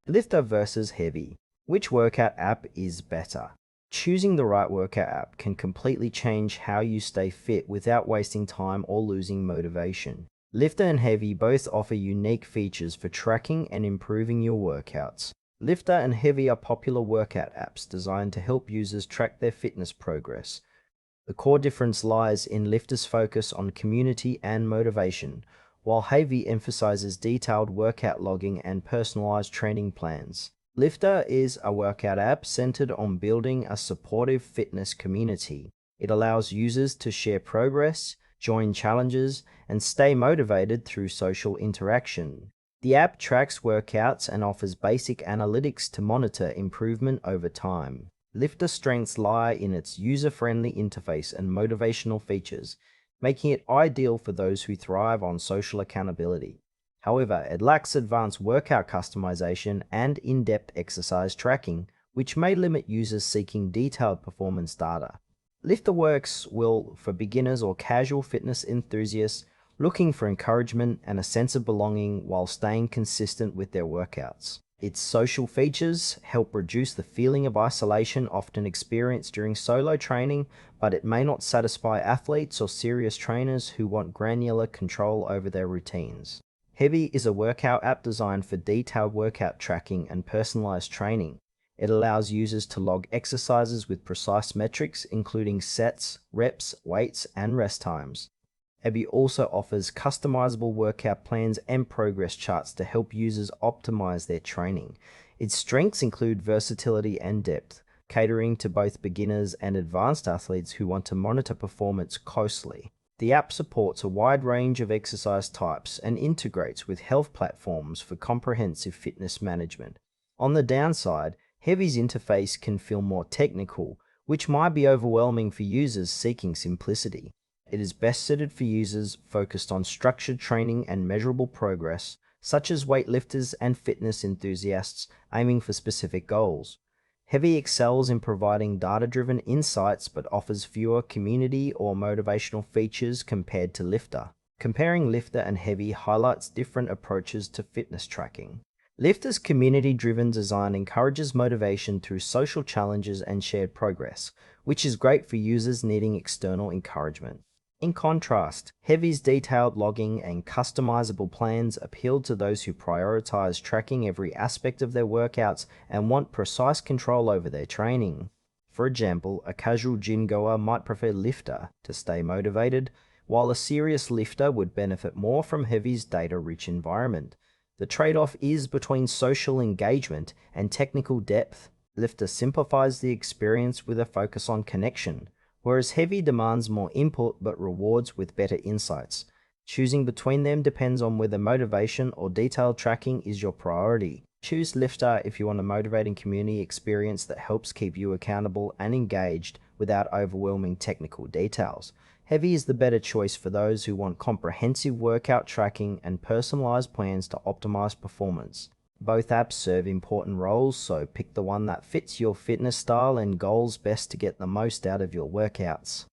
Lyfta versus Hevy. Which workout app is better? Choosing the right workout app can completely change how you stay fit without wasting time or losing motivation. Lyfta and Hevy both offer unique features for tracking and improving your workouts. Lyfta and Hevy are popular workout apps designed to help users track their fitness progress. The core difference lies in Lyfta's focus on community and motivation, while Hevy emphasizes detailed workout logging and personalized training plans. Lyfta is a workout app centered on building a supportive fitness community. It allows users to share progress, join challenges, and stay motivated through social interaction. The app tracks workouts and offers basic analytics to monitor improvement over time. Lyfta's strengths lie in its user-friendly interface and motivational features, making it ideal for those who thrive on social accountability. However, it lacks advanced workout customization and in-depth exercise tracking, which may limit users seeking detailed performance data. Lyfta works well for beginners or casual fitness enthusiasts looking for encouragement and a sense of belonging while staying consistent with their workouts. Its social features help reduce the feeling of isolation often experienced during solo training, but it may not satisfy athletes or serious trainers who want granular control over their routines. Hevy is a workout app designed for detailed workout tracking and personalized training. It allows users to log exercises with precise metrics, including sets, reps, weights, and rest times. Hevy also offers customizable workout plans and progress charts to help users optimize their training. Its strengths include versatility and depth, catering to both beginners and advanced athletes who want to monitor performance closely. The app supports a wide range of exercise types and integrates with health platforms for comprehensive fitness management. On the downside, Hevy's interface can feel more technical, which might be overwhelming for users seeking simplicity. It is best suited for users focused on structured training and measurable progress, such as weightlifters and fitness enthusiasts aiming for specific goals. Hevy excels in providing data-driven insights but offers fewer community or motivational features compared to Lyfta. Comparing Lyfta and Hevy highlights different approaches to fitness tracking. Lyfta's community-driven design encourages motivation through social challenges and shared progress, which is great for users needing external encouragement. In contrast, Hevy's detailed logging and customizable plans appeal to those who prioritize tracking every aspect of their workouts and want precise control over their training. For example, a casual gym goer might prefer Lyfta to stay motivated, while a serious lifter would benefit more from Hevy's data-rich environment. The trade-off is between social engagement and technical depth. Lyfta simplifies the experience with a focus on connection, whereas Hevy demands more input but rewards with better insights. Choosing between them depends on whether motivation or detailed tracking is your priority. Choose Lyfta if you want a motivating community experience that helps keep you accountable and engaged without overwhelming technical details. Hevy is the better choice for those who want comprehensive workout tracking and personalized plans to optimize performance. Both apps serve important roles, so pick the one that fits your fitness style and goals best to get the most out of your workouts.